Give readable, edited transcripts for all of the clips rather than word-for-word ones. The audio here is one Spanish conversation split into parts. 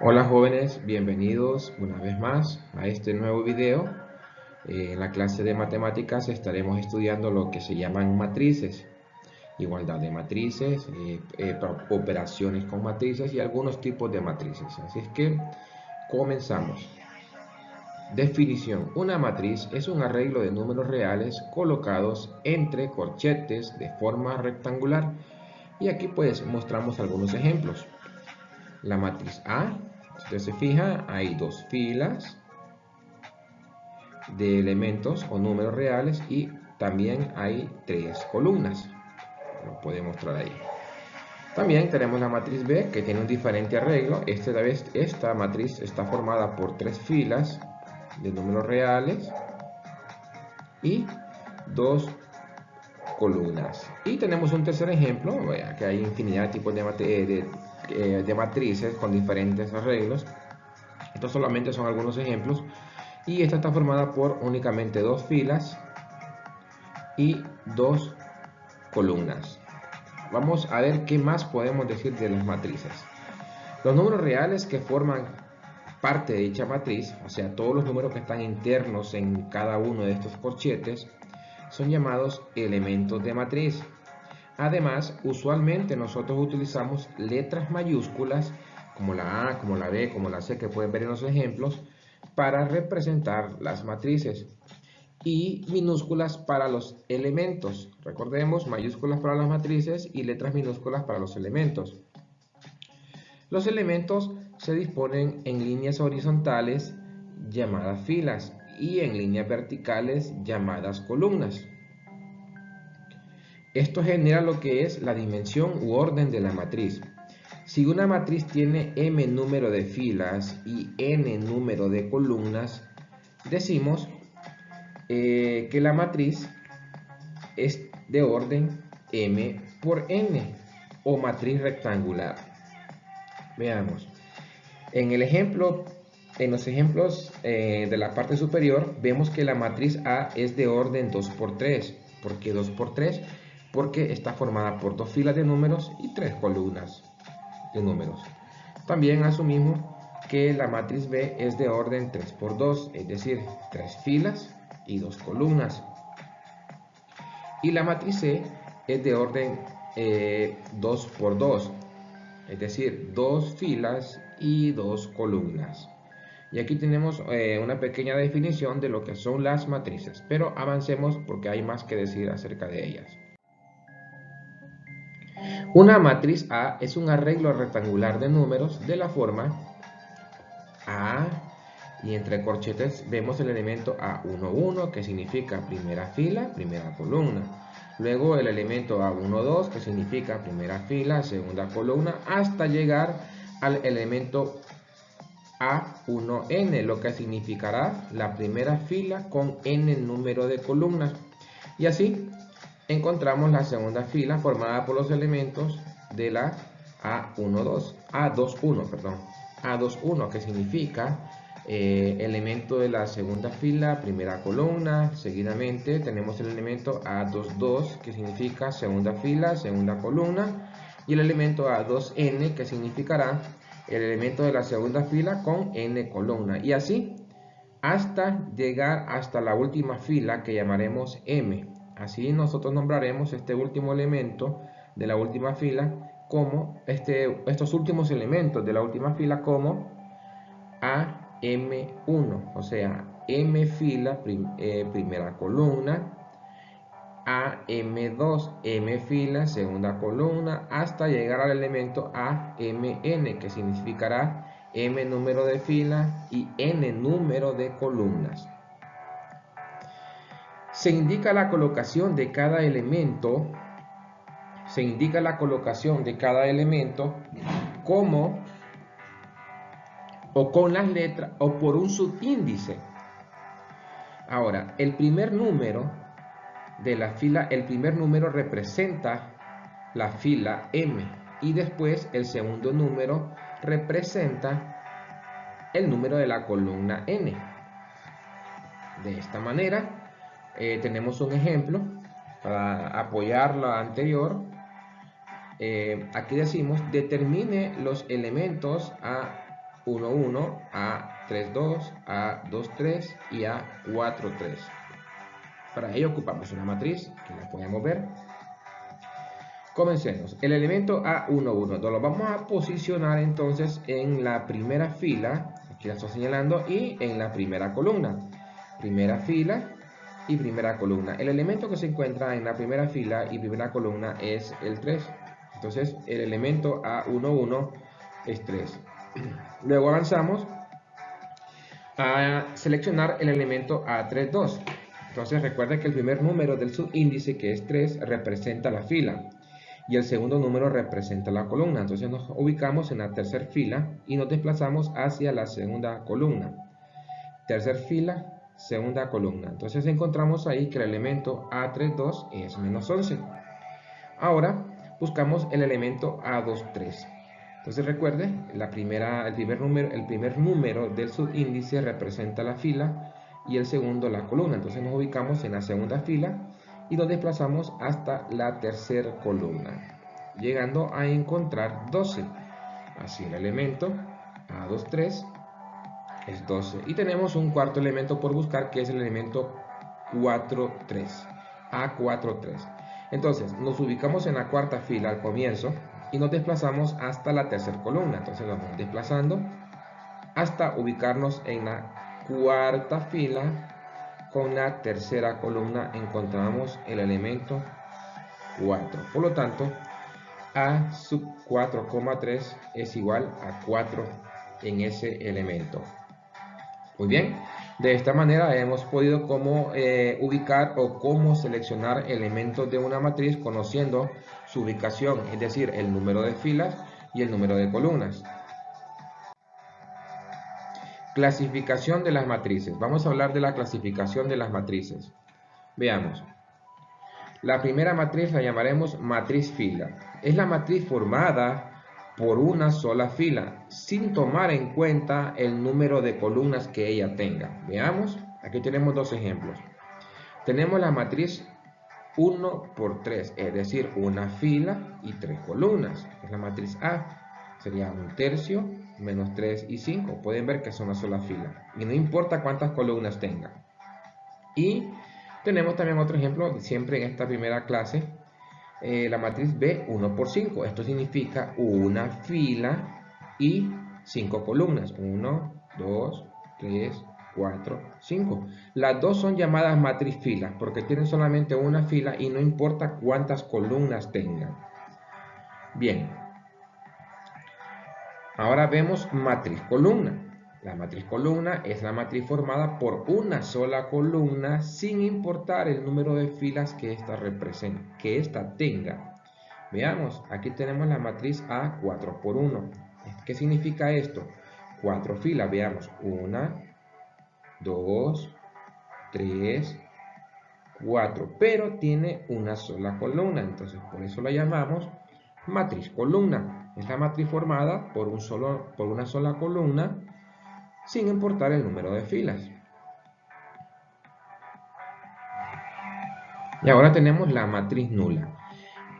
Hola jóvenes, bienvenidos una vez más a este nuevo video. En la clase de matemáticas estaremos estudiando lo que se llaman matrices, igualdad de matrices, operaciones con matrices y algunos tipos de matrices. Así es que comenzamos. Definición. Una matriz es un arreglo de números reales colocados entre corchetes de forma rectangular. Y aquí pues mostramos algunos ejemplos. La matriz A, si usted se fija, hay dos filas de elementos o números reales y también hay tres columnas. Lo puede mostrar ahí. También tenemos la matriz B, que tiene un diferente arreglo. Esta matriz está formada por tres filas de números reales y dos columnas. Y tenemos un tercer ejemplo, que hay infinidad de tipos de matrices con diferentes arreglos. Estos solamente son algunos ejemplos. Y esta está formada por únicamente dos filas y dos columnas. Vamos a ver qué más podemos decir de las matrices. Los números reales que forman parte de dicha matriz, o sea, todos los números que están internos en cada uno de estos corchetes, son llamados elementos de matriz. Además, usualmente nosotros utilizamos letras mayúsculas como la A, como la B, como la C, que pueden ver en los ejemplos, para representar las matrices, y minúsculas para los elementos. Recordemos, mayúsculas para las matrices y letras minúsculas para los elementos. Los elementos se disponen en líneas horizontales llamadas filas y en líneas verticales llamadas columnas. Esto genera lo que es la dimensión u orden de la matriz. Si una matriz tiene m número de filas y n número de columnas, decimos que la matriz es de orden m por n o matriz rectangular. Veamos. En los ejemplos de la parte superior, vemos que la matriz A es de orden 2 por 3. ¿Por qué 2 por 3? Porque está formada por dos filas de números y tres columnas de números. También asumimos que la matriz B es de orden 3 por 2, es decir, tres filas y dos columnas. Y la matriz C es de orden 2 por 2, es decir, dos filas y dos columnas. Y aquí tenemos una pequeña definición de lo que son las matrices, pero avancemos porque hay más que decir acerca de ellas. Una matriz A es un arreglo rectangular de números de la forma A, y entre corchetes vemos el elemento A11, que significa primera fila, primera columna. Luego el elemento A12, que significa primera fila, segunda columna, hasta llegar al elemento A1n, lo que significará la primera fila con n número de columnas. Y así encontramos la segunda fila formada por los elementos de la A21, que significa elemento de la segunda fila, primera columna. Seguidamente tenemos el elemento A22, que significa segunda fila, segunda columna, y el elemento A2n, que significará el elemento de la segunda fila con n columna, y así hasta llegar hasta la última fila, que llamaremos m. Así nosotros nombraremos este último elemento de la última fila como estos últimos elementos de la última fila como AM1, o sea, m fila, primera columna, AM2, m fila, segunda columna, hasta llegar al elemento AMN, que significará m número de filas y n número de columnas. Se indica la colocación de cada elemento, como o con las letras o por un subíndice. Ahora, el primer número de la fila, el primer número representa la fila M, y después el segundo número representa el número de la columna N. De esta manera tenemos un ejemplo para apoyar lo anterior. Aquí decimos: determine los elementos A1, A32, A23 y A43. Para ello ocupamos una matriz que la podemos ver. Comencemos. El elemento A11 lo vamos a posicionar entonces en la primera fila, aquí la estoy señalando, y en la primera columna. Primera fila y primera columna. El elemento que se encuentra en la primera fila y primera columna es el 3. Entonces el elemento A11 es 3. Luego avanzamos a seleccionar el elemento A32. Entonces recuerda que el primer número del subíndice, que es 3, representa la fila y el segundo número representa la columna. Entonces nos ubicamos en la tercera fila y nos desplazamos hacia la segunda columna. Tercera fila, segunda columna. Entonces encontramos ahí que el elemento A32 es menos 11. Ahora buscamos el elemento A23. Entonces recuerde, el primer número del subíndice representa la fila y el segundo la columna. Entonces nos ubicamos en la segunda fila y nos desplazamos hasta la tercera columna, llegando a encontrar 12. Así el elemento A23 es 12. Y tenemos un cuarto elemento por buscar, que es el elemento 43, A43. Entonces nos ubicamos en la cuarta fila al comienzo y nos desplazamos hasta la tercera columna. Entonces nos vamos desplazando hasta ubicarnos en la cuarta fila. Con la tercera columna encontramos el elemento 4. Por lo tanto, A sub 4,3 es igual a 4 en ese elemento. Muy bien, de esta manera hemos podido ubicar o cómo seleccionar elementos de una matriz conociendo su ubicación, es decir, el número de filas y el número de columnas. Clasificación de las matrices. Vamos a hablar de la clasificación de las matrices. Veamos. La primera matriz la llamaremos matriz fila. Es la matriz formada por una sola fila, sin tomar en cuenta el número de columnas que ella tenga. Veamos, aquí tenemos dos ejemplos. Tenemos la matriz 1 por 3, es decir, una fila y 3 columnas. Es la matriz A. Sería 1/3, menos 3 y 5. Pueden ver que es una sola fila. Y no importa cuántas columnas tenga. Y tenemos también otro ejemplo, siempre en esta primera clase, la matriz B 1 por 5. Esto significa una fila y 5 columnas. 1, 2, 3, 4, 5. Las dos son llamadas matriz filas porque tienen solamente una fila y no importa cuántas columnas tengan. Bien. Ahora vemos matriz columna. La matriz columna es la matriz formada por una sola columna sin importar el número de filas que ésta tenga. Veamos, aquí tenemos la matriz A 4 por 1. ¿Qué significa esto? 4 filas, veamos, 1, 2, 3, 4, pero tiene una sola columna, entonces por eso la llamamos matriz columna. Es la matriz formada por una sola columna sin importar el número de filas. Y ahora tenemos la matriz nula.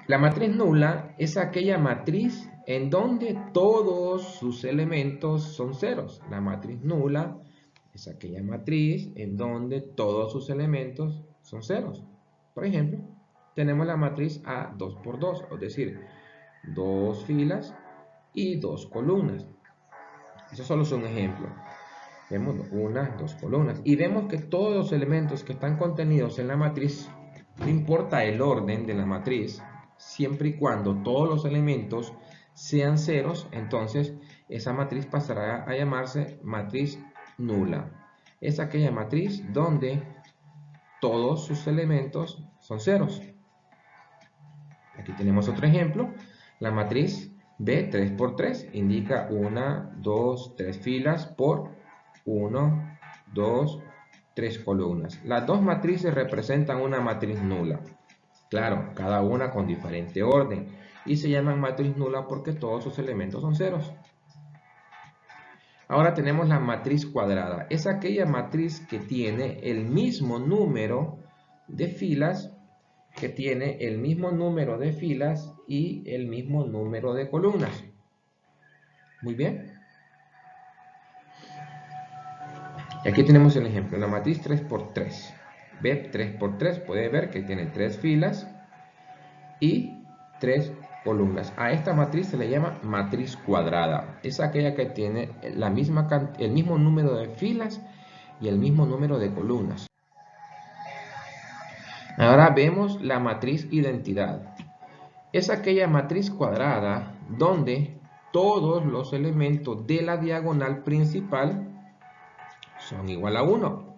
La matriz nula es aquella matriz en donde todos sus elementos son ceros. La matriz nula es aquella matriz en donde todos sus elementos son ceros. Por ejemplo, tenemos la matriz A 2 por 2, es decir, 2 filas y 2 columnas. Eso solo es un ejemplo. Vemos 1, 2 columnas. Y vemos que todos los elementos que están contenidos en la matriz, no importa el orden de la matriz, siempre y cuando todos los elementos sean ceros, entonces esa matriz pasará a llamarse matriz nula. Es aquella matriz donde todos sus elementos son ceros. Aquí tenemos otro ejemplo. La matriz B 3 por 3 indica 1, 2, 3 filas por 1, 2, 3 columnas. Las dos matrices representan una matriz nula. Claro, cada una con diferente orden. Y se llaman matriz nula porque todos sus elementos son ceros. Ahora tenemos la matriz cuadrada. Es aquella matriz que tiene el mismo número de filas, y el mismo número de columnas. Muy bien. Y aquí tenemos el ejemplo, la matriz 3×3. ¿Ve? 3×3, puede ver que tiene 3 filas y 3 columnas. A esta matriz se le llama matriz cuadrada. Es aquella que tiene el mismo número de filas y el mismo número de columnas. Ahora vemos la matriz identidad. Es aquella matriz cuadrada donde todos los elementos de la diagonal principal son igual a 1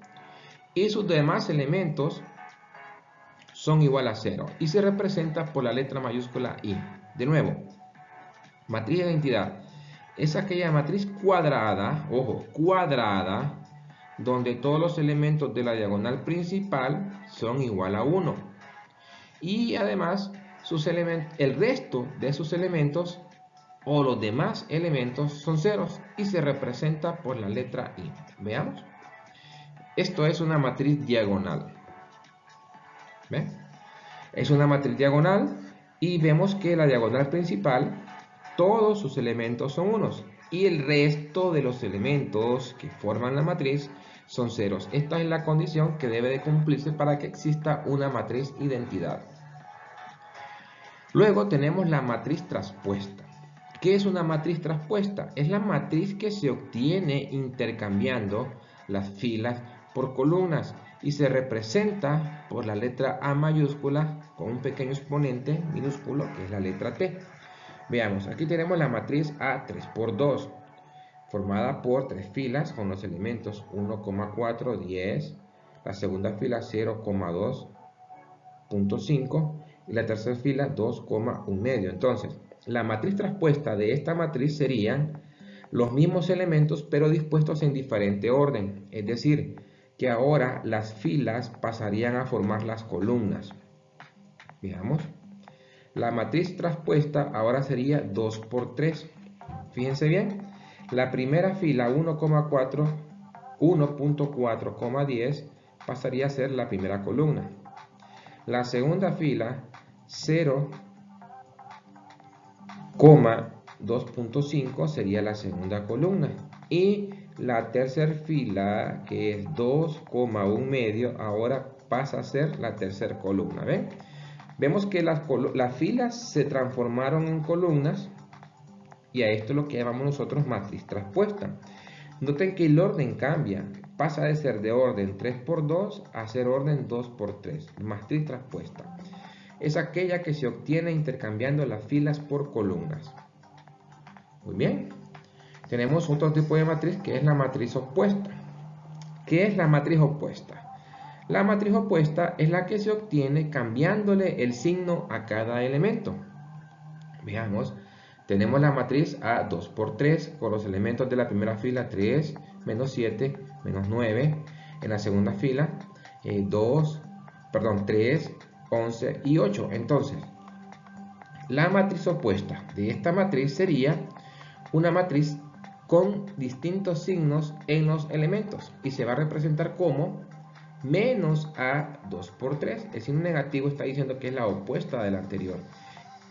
y sus demás elementos son igual a 0 y se representa por la letra mayúscula I. De nuevo, matriz de identidad es aquella matriz cuadrada, ojo, cuadrada, donde todos los elementos de la diagonal principal son igual a 1 y además el resto de sus elementos o los demás elementos son ceros y se representa por la letra I. Veamos. Esto es una matriz diagonal. ¿Ve? Es una matriz diagonal y vemos que la diagonal principal, todos sus elementos son unos y el resto de los elementos que forman la matriz son ceros. Esta es la condición que debe de cumplirse para que exista una matriz identidad. Luego tenemos la matriz traspuesta. ¿Qué es una matriz traspuesta? Es la matriz que se obtiene intercambiando las filas por columnas y se representa por la letra A mayúscula con un pequeño exponente minúsculo que es la letra T. Veamos, aquí tenemos la matriz A 3×2 formada por 3 filas con los elementos 1,4, 10, la segunda fila 0,2.5 y la tercera fila 2,1. Entonces, la matriz traspuesta de esta matriz serían los mismos elementos pero dispuestos en diferente orden, es decir, que ahora las filas pasarían a formar las columnas. Veamos. La matriz traspuesta ahora sería 2×3. Fíjense bien, la primera fila 1.4,10 pasaría a ser la primera columna. La segunda fila 0,2.5 sería la segunda columna y la tercera fila, que es 2,1 ahora pasa a ser la tercera columna. ¿Ven? Vemos que las filas se transformaron en columnas y a esto es lo que llamamos nosotros matriz traspuesta. Noten que el orden cambia, pasa de ser de orden 3×2 a ser orden 2×3, matriz traspuesta. Es aquella que se obtiene intercambiando las filas por columnas. Muy bien. Tenemos otro tipo de matriz que es la matriz opuesta. ¿Qué es la matriz opuesta? La matriz opuesta es la que se obtiene cambiándole el signo a cada elemento. Veamos, tenemos la matriz A 2×3 con los elementos de la primera fila 3, menos 7, menos 9. En la segunda fila 3, 11 y 8. Entonces, la matriz opuesta de esta matriz sería una matriz con distintos signos en los elementos y se va a representar como menos A 2×3. El signo negativo está diciendo que es la opuesta de la anterior.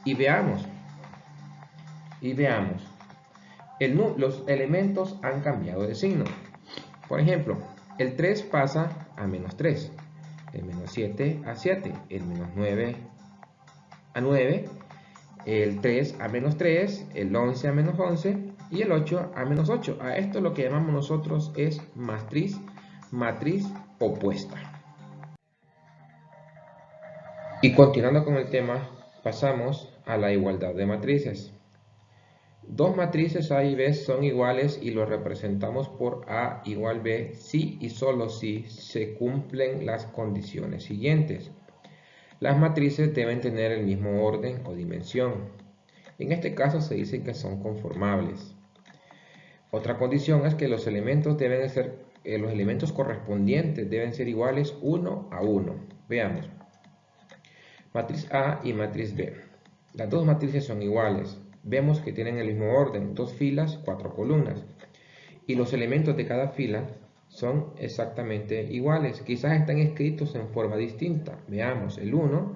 Y veamos, los elementos han cambiado de signo. Por ejemplo, el 3 pasa a menos 3, el menos 7 a 7, el menos 9 a 9, el 3 a menos 3, el 11 a menos 11 y el 8 a menos 8. A esto lo que llamamos nosotros es matriz opuesta. Y continuando con el tema, pasamos a la igualdad de matrices. Dos matrices A y B son iguales y lo representamos por A igual B si y solo si se cumplen las condiciones siguientes. Las matrices deben tener el mismo orden o dimensión. En este caso se dice que son conformables. Otra condición es que los elementos correspondientes deben ser iguales 1 a 1. Veamos. Matriz A y matriz B. Las dos matrices son iguales. Vemos que tienen el mismo orden, 2 filas, 4 columnas. Y los elementos de cada fila son exactamente iguales. Quizás están escritos en forma distinta. Veamos, el 1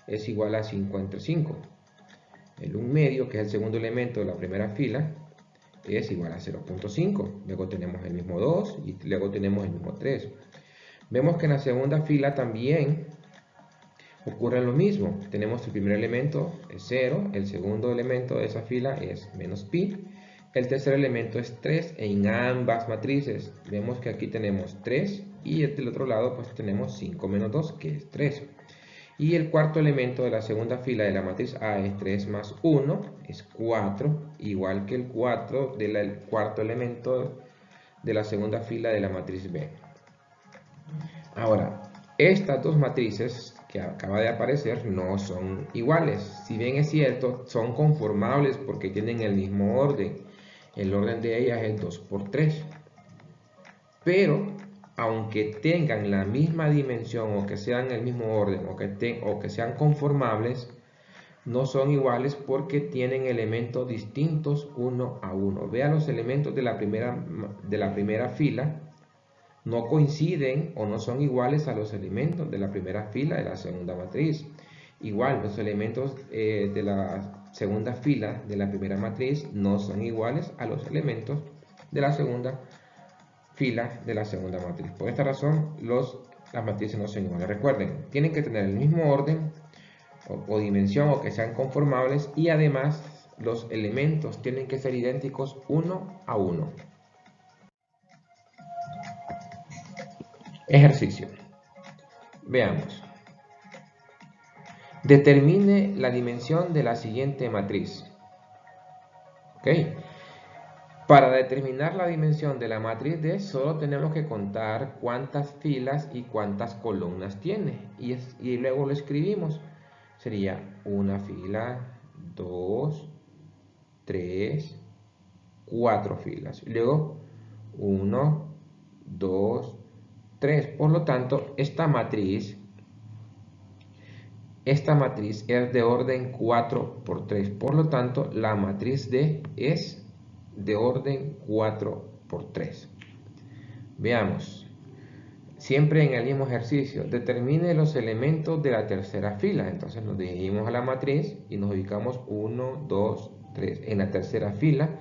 es igual a 5 entre 5. El 1 medio, que es el segundo elemento de la primera fila, es igual a 0.5. Luego tenemos el mismo 2 y luego tenemos el mismo 3. Vemos que en la segunda fila también ocurre lo mismo. Tenemos el primer elemento es 0, el segundo elemento de esa fila es menos pi, el tercer elemento es 3 en ambas matrices. Vemos que aquí tenemos 3 y del otro lado pues tenemos 5 menos 2 que es 3. Y el cuarto elemento de la segunda fila de la matriz A es 3 más 1, es 4, igual que el 4 del cuarto elemento de la segunda fila de la matriz B. Ahora, estas dos matrices que acaba de aparecer no son iguales. Si bien es cierto, son conformables porque tienen el mismo orden. El orden de ellas es 2 por 3. Pero, aunque tengan la misma dimensión o que sean el mismo orden o que sean conformables, no son iguales porque tienen elementos distintos uno a uno. Vean los elementos de la primera fila. No coinciden o no son iguales a los elementos de la primera fila de la segunda matriz. Igual, los elementos de la segunda fila de la primera matriz no son iguales a los elementos de la segunda fila de la segunda matriz. Por esta razón, las matrices no son iguales. Recuerden, tienen que tener el mismo orden o dimensión o que sean conformables y además los elementos tienen que ser idénticos uno a uno. Ejercicio. Veamos. Determine la dimensión de la siguiente matriz. ¿Ok? Para determinar la dimensión de la matriz D, solo tenemos que contar cuántas filas y cuántas columnas tiene. Y luego lo escribimos. Sería una fila, 2, 3, 4 filas. Y luego 1, 2, 3. Por lo tanto, esta matriz es de orden 4 por 3. Por lo tanto, la matriz D es de orden 4 por 3. Veamos. Siempre en el mismo ejercicio. Determine los elementos de la tercera fila. Entonces nos dirigimos a la matriz y nos ubicamos 1, 2, 3 en la tercera fila.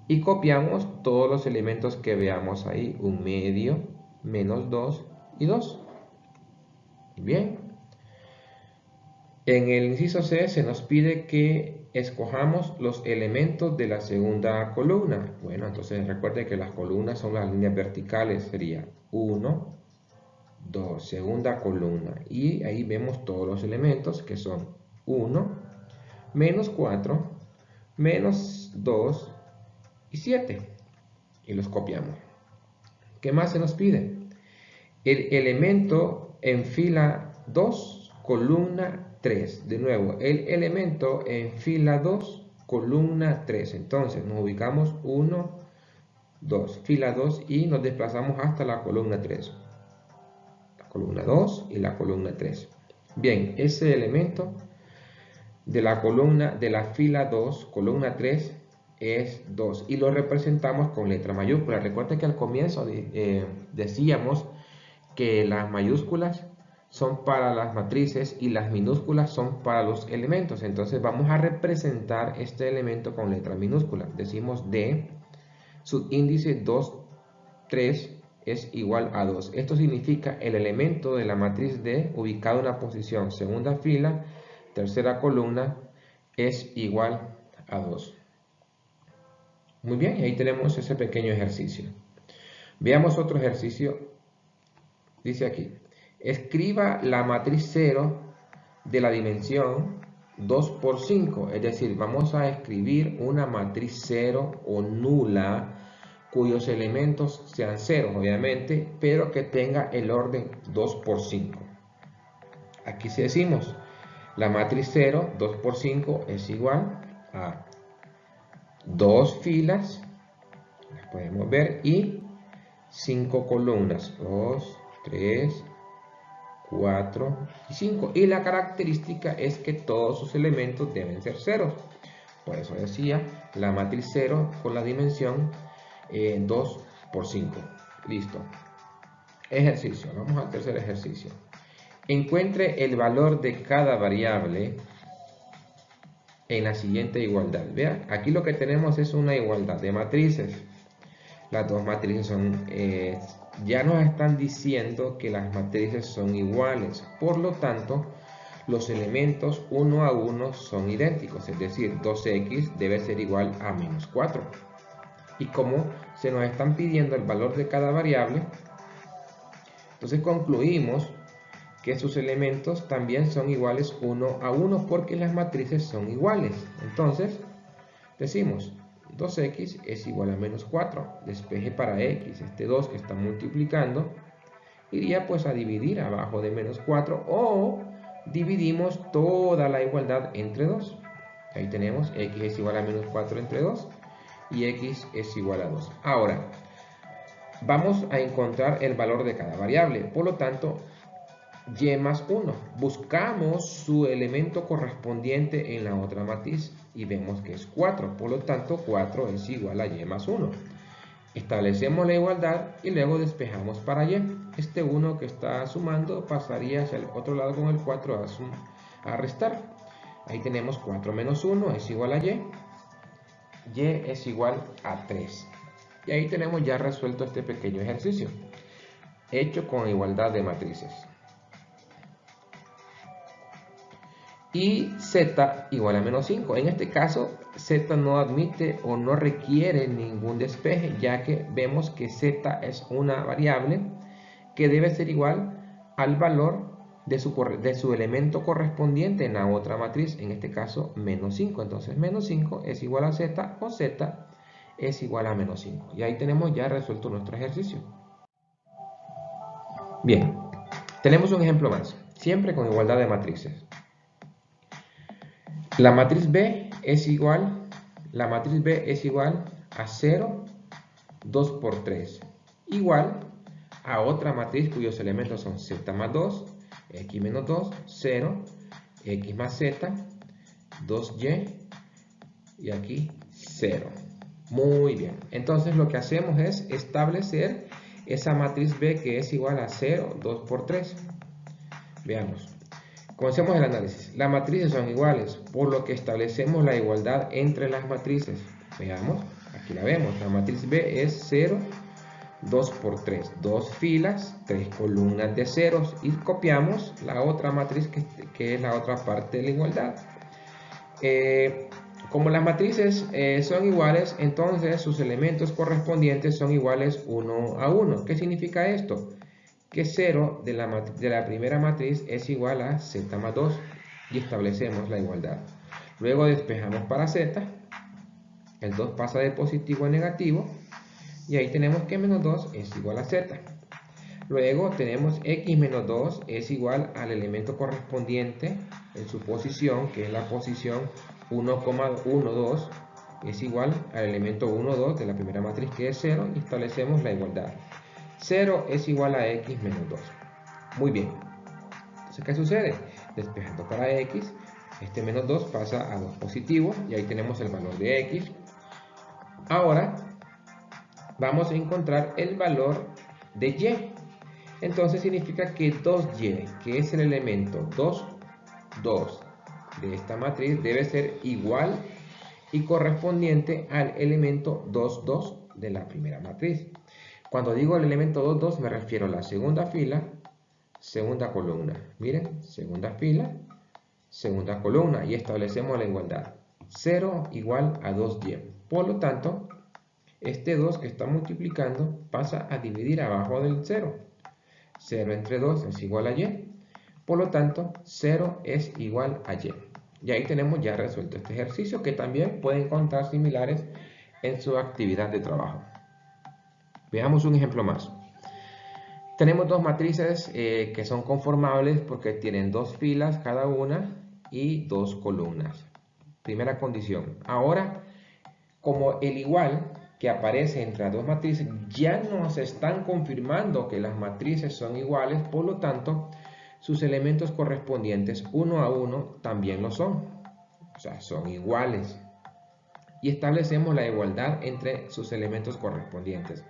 Y copiamos todos los elementos que veamos ahí. 1 medio, menos 2 y 2. Bien. En el inciso C se nos pide que escojamos los elementos de la segunda columna. Bueno, entonces recuerde que las columnas son las líneas verticales. Sería 1, 2, segunda columna. Y ahí vemos todos los elementos que son 1, menos 4, menos 2 y 7. Y los copiamos. ¿Qué más se nos pide? El elemento en fila 2, columna 3. De nuevo, el elemento en fila 2, columna 3. Entonces nos ubicamos 1, 2, fila 2 y nos desplazamos hasta la columna 3. La columna 2 y la columna 3. Bien, ese elemento de la fila 2, columna 3, es 2 y lo representamos con letra mayúscula. Recuerden que al comienzo decíamos que las mayúsculas son para las matrices y las minúsculas son para los elementos. Entonces vamos a representar este elemento con letra minúscula. Decimos D, subíndice 2, 3 es igual a 2. Esto significa el elemento de la matriz D ubicado en la posición segunda fila, tercera columna, es igual a 2. Muy bien, y ahí tenemos ese pequeño ejercicio. Veamos otro ejercicio. Dice aquí. Escriba la matriz 0 de la dimensión 2 por 5. Es decir, vamos a escribir una matriz 0 o nula cuyos elementos sean 0, obviamente, pero que tenga el orden 2 por 5. Aquí sí decimos, la matriz 0, 2 por 5 es igual a 2 filas, las podemos ver, y 5 columnas, 2, 3, 4 y 5. Y la característica es que todos sus elementos deben ser ceros. Por eso decía la matriz 0 con la dimensión 2 por 5. Listo. Ejercicio. Vamos al tercer ejercicio. Encuentre el valor de cada variable en la siguiente igualdad. Vean, aquí lo que tenemos es una igualdad de matrices. Las dos matrices son, ya nos están diciendo que las matrices son iguales. Por lo tanto, los elementos uno a uno son idénticos. Es decir, 2x debe ser igual a menos 4. Y como se nos están pidiendo el valor de cada variable, entonces concluimos que sus elementos también son iguales uno a uno porque las matrices son iguales. Entonces decimos 2x es igual a menos 4. Despeje para x, este 2 que está multiplicando iría pues a dividir abajo de menos 4, o dividimos toda la igualdad entre 2. Ahí tenemos x es igual a menos 4 entre 2 y x es igual a 2. Ahora vamos a encontrar el valor de cada variable. Por lo tanto, y más 1. Buscamos su elemento correspondiente en la otra matriz y vemos que es 4. Por lo tanto, 4 es igual a y más 1. Establecemos la igualdad y luego despejamos para y. Este 1 que está sumando pasaría hacia el otro lado con el 4 a restar. Ahí tenemos 4 menos 1 es igual a y. Y es igual a 3. Y ahí tenemos ya resuelto este pequeño ejercicio, hecho con igualdad de matrices. Y z igual a menos 5. En este caso, z no admite o no requiere ningún despeje, ya que vemos que z es una variable que debe ser igual al valor de su elemento correspondiente en la otra matriz, en este caso menos 5. Entonces menos 5 es igual a z, o z es igual a menos 5. Y ahí tenemos ya resuelto nuestro ejercicio. Bien, tenemos un ejemplo más, siempre con igualdad de matrices. La matriz B es igual a 0, 2 por 3, igual a otra matriz cuyos elementos son z más 2, x menos 2, 0, x más z, 2y y aquí 0. Muy bien, entonces lo que hacemos es establecer esa matriz B que es igual a 0, 2 por 3. Veamos. Comencemos el análisis. Las matrices son iguales, por lo que establecemos la igualdad entre las matrices. Veamos, aquí la vemos. La matriz B es 0, 2 por 3. 2 filas, 3 columnas de ceros. Y copiamos la otra matriz que es la otra parte de la igualdad. Como las matrices son iguales, entonces sus elementos correspondientes son iguales uno a uno. ¿Qué significa esto? Que 0 de la primera matriz es igual a z más 2 y establecemos la igualdad. Luego despejamos para z, el 2 pasa de positivo a negativo y ahí tenemos que menos 2 es igual a z. Luego tenemos x menos 2 es igual al elemento correspondiente en su posición, que es la posición 1,12, es igual al elemento 1,2 de la primera matriz, que es 0, y establecemos la igualdad. 0 es igual a x menos 2. Muy bien. Entonces, ¿qué sucede? Despejando para x, este menos 2 pasa a 2 positivo y ahí tenemos el valor de x. Ahora vamos a encontrar el valor de y. Entonces significa que 2y, que es el elemento 2, 2 de esta matriz, debe ser igual y correspondiente al elemento 2, 2 de la primera matriz. Cuando digo el elemento 2, 2 me refiero a la segunda fila, segunda columna. Miren, segunda fila, segunda columna, y establecemos la igualdad. 0 igual a 2y. Por lo tanto, este 2 que está multiplicando pasa a dividir abajo del 0. 0 entre 2 es igual a y. Por lo tanto, 0 es igual a y. Y ahí tenemos ya resuelto este ejercicio, que también pueden encontrar similares en su actividad de trabajo. Veamos un ejemplo más. Tenemos dos matrices que son conformables porque tienen dos filas cada una y dos columnas. Primera condición. Ahora, como el igual que aparece entre las dos matrices ya nos están confirmando que las matrices son iguales, por lo tanto, sus elementos correspondientes uno a uno también lo son. O sea, son iguales. Y establecemos la igualdad entre sus elementos correspondientes.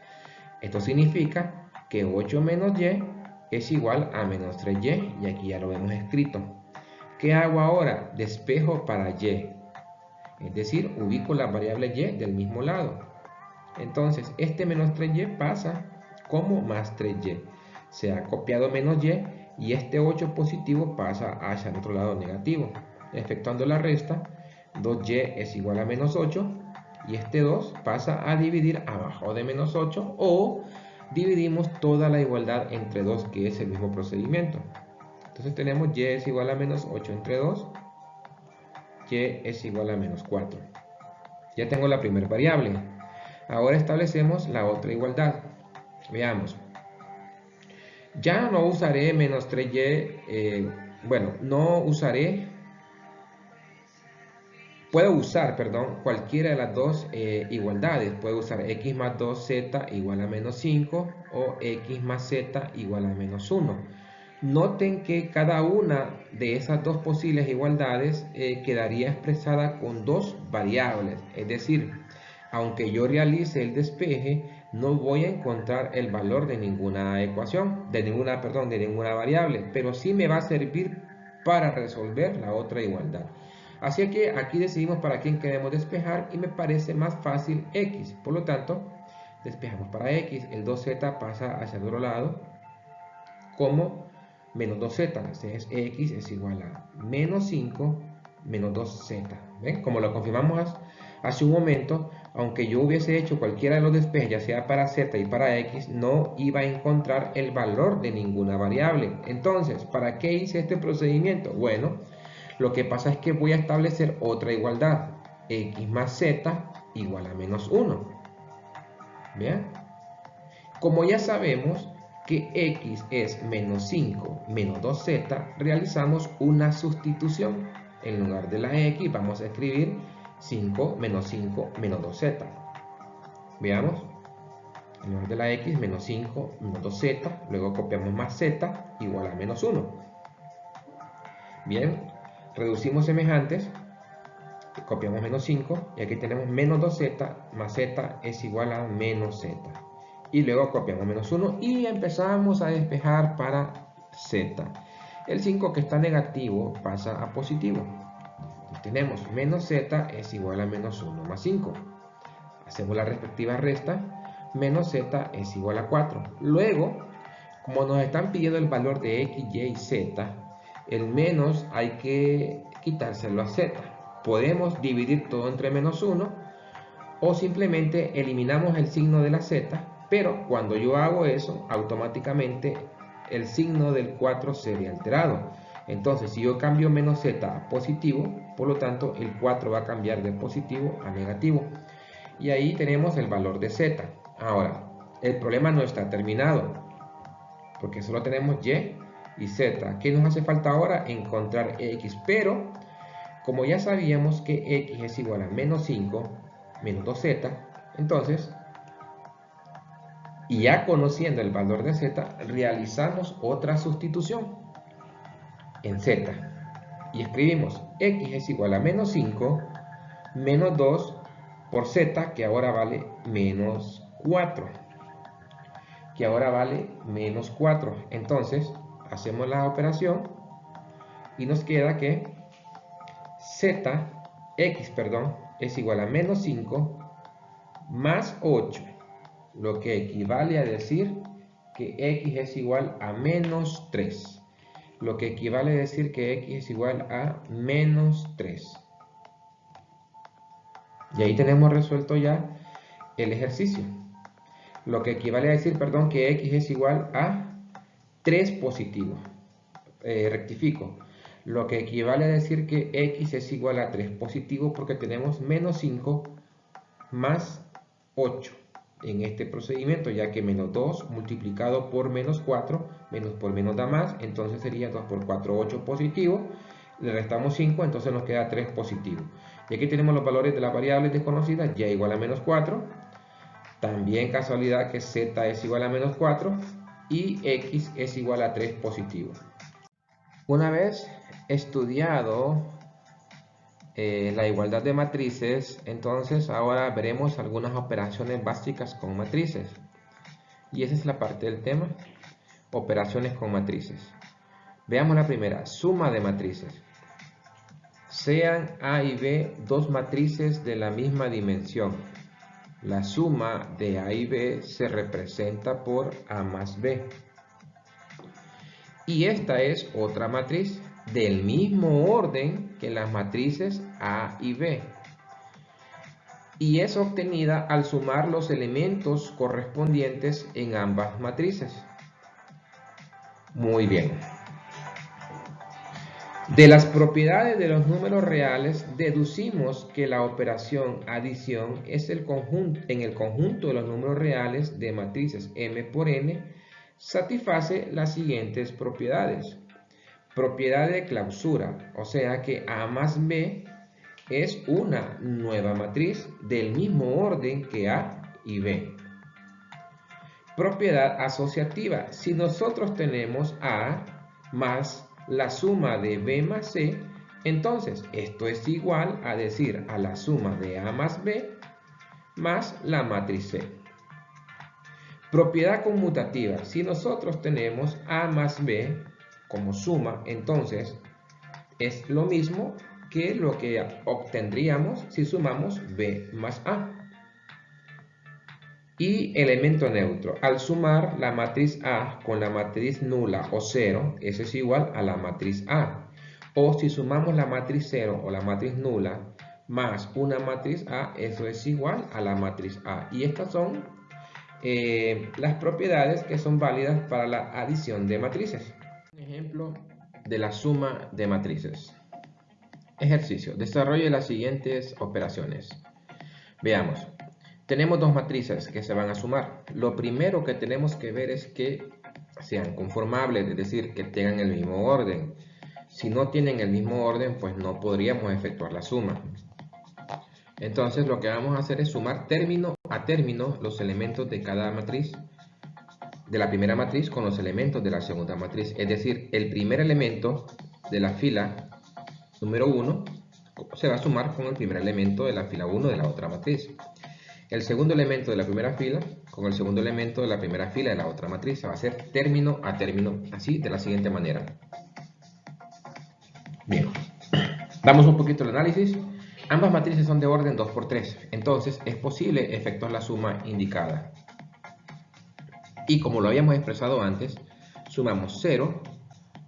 Esto significa que 8 menos y es igual a menos 3y, y aquí ya lo hemos escrito. ¿Qué hago ahora? Despejo para y. Es decir, ubico las variables y del mismo lado. Entonces, este menos 3y pasa como más 3y. Se ha copiado menos y este 8 positivo pasa hacia el otro lado negativo. Efectuando la resta, 2y es igual a menos 8 y este 2 pasa a dividir abajo de menos 8 o dividimos toda la igualdad entre 2, que es el mismo procedimiento. Entonces tenemos y es igual a menos 8 entre 2, y es igual a menos 4. Ya tengo la primera variable. Ahora establecemos la otra igualdad. Veamos. Ya no usaré menos 3y, no usaré, puedo usar, perdón, cualquiera de las dos igualdades. Puedo usar x más 2z igual a menos 5 o x más z igual a menos 1. Noten que cada una de esas dos posibles igualdades quedaría expresada con dos variables. Es decir, aunque yo realice el despeje, no voy a encontrar el valor de ninguna ecuación, de ninguna variable, pero sí me va a servir para resolver la otra igualdad. Así que aquí decidimos para quién queremos despejar y me parece más fácil x. Por lo tanto, despejamos para x. El 2z pasa hacia el otro lado como menos 2z. Entonces x es igual a menos 5 menos 2z. ¿Ven? Como lo confirmamos hace un momento, aunque yo hubiese hecho cualquiera de los despejes, ya sea para z y para x, no iba a encontrar el valor de ninguna variable. Entonces, ¿para qué hice este procedimiento? Bueno, lo que pasa es que voy a establecer otra igualdad. X más z igual a menos 1. ¿Bien? Como ya sabemos que x es menos 5 menos 2z, realizamos una sustitución. En lugar de la x vamos a escribir 5 menos 2z. Veamos. En lugar de la x, menos 5 menos 2z. Luego copiamos más z igual a menos 1. Bien, reducimos semejantes. Copiamos menos 5 y aquí tenemos menos 2z más z es igual a menos z. Y luego copiamos menos 1 y empezamos a despejar para z. El 5 que está negativo pasa a positivo. Tenemos menos z es igual a menos 1 más 5. Hacemos la respectiva resta. Menos z es igual a 4. Luego, como nos están pidiendo el valor de x, y y z, el menos hay que quitárselo a z. Podemos dividir todo entre menos 1 o simplemente eliminamos el signo de la z, pero cuando yo hago eso, automáticamente el signo del 4 sería alterado. Entonces, si yo cambio menos z a positivo, por lo tanto, el 4 va a cambiar de positivo a negativo. Y ahí tenemos el valor de z. Ahora, el problema no está terminado, porque solo tenemos y z. ¿Qué nos hace falta ahora? Encontrar x, pero como ya sabíamos que x es igual a menos 5 menos 2z, entonces, y ya conociendo el valor de z, realizamos otra sustitución en z. Y escribimos x es igual a menos 5 menos 2 por z, que ahora vale menos 4. Que ahora vale menos 4. Entonces, hacemos la operación y nos queda que x es igual a menos 5 más 8, lo que equivale a decir que x es igual a menos 3, lo que equivale a decir que x es igual a menos 3. Y ahí tenemos resuelto ya el ejercicio, lo que equivale a decir, que x es igual a 3 positivo. Rectifico, lo que equivale a decir que x es igual a 3 positivo porque tenemos menos 5 más 8 en este procedimiento, ya que menos 2 multiplicado por menos 4, menos por menos da más, entonces sería 2 por 4, 8 positivo, le restamos 5, entonces nos queda 3 positivo. Y aquí tenemos los valores de las variables desconocidas, y igual a menos 4, también casualidad que z es igual a menos 4 y x es igual a 3 positivo. Una vez estudiado la igualdad de matrices, entonces ahora veremos algunas operaciones básicas con matrices. Y esa es la parte del tema, operaciones con matrices. Veamos la primera, suma de matrices. Sean A y B dos matrices de la misma dimensión. La suma de A y B se representa por A más B. Y esta es otra matriz del mismo orden que las matrices A y B. Y es obtenida al sumar los elementos correspondientes en ambas matrices. Muy bien. De las propiedades de los números reales deducimos que la operación adición es en el conjunto de los números reales de matrices m por n satisface las siguientes propiedades. Propiedad de clausura, o sea que A más B es una nueva matriz del mismo orden que A y B. Propiedad asociativa, si nosotros tenemos A más la suma de B más C, entonces esto es igual a decir a la suma de A más B más la matriz C. Propiedad conmutativa, si nosotros tenemos A más B como suma, entonces es lo mismo que lo que obtendríamos si sumamos B más A. Y elemento neutro, al sumar la matriz A con la matriz nula o 0, eso es igual a la matriz A. O si sumamos la matriz 0 o la matriz nula más una matriz A, eso es igual a la matriz A. Y estas son las propiedades que son válidas para la adición de matrices. Un ejemplo de la suma de matrices. Ejercicio. Desarrolle las siguientes operaciones. Veamos. Tenemos dos matrices que se van a sumar. Lo primero que tenemos que ver es que sean conformables, es decir, que tengan el mismo orden. Si no tienen el mismo orden, pues no podríamos efectuar la suma. Entonces lo que vamos a hacer es sumar término a término los elementos de cada matriz, de la primera matriz con los elementos de la segunda matriz. Es decir, el primer elemento de la fila número 1 se va a sumar con el primer elemento de la fila 1 de la otra matriz. El segundo elemento de la primera fila con el segundo elemento de la primera fila de la otra matriz. Se va a hacer término a término, así de la siguiente manera. Bien, damos un poquito el análisis. Ambas matrices son de orden 2 por 3, entonces es posible efectuar la suma indicada. Y como lo habíamos expresado antes, sumamos 0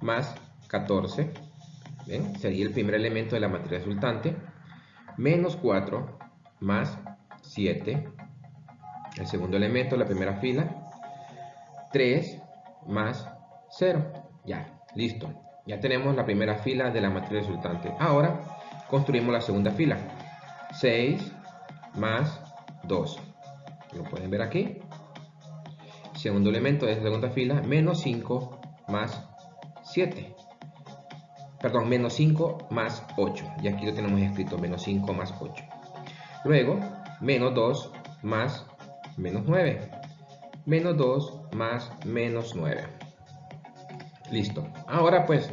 más 14, ¿ven? Sería el primer elemento de la matriz resultante, menos 4 más 7, el segundo elemento de la primera fila, 3 más 0, ya, listo. Ya tenemos la primera fila de la matriz resultante. Ahora construimos la segunda fila, 6 más 2, lo pueden ver aquí. Segundo elemento de la segunda fila, menos 5 más 7. Perdón, menos 5 más 8. Y aquí lo tenemos escrito, menos 5 más 8. Luego, menos 2 más menos 9. Menos 2 más menos 9. Listo. Ahora pues,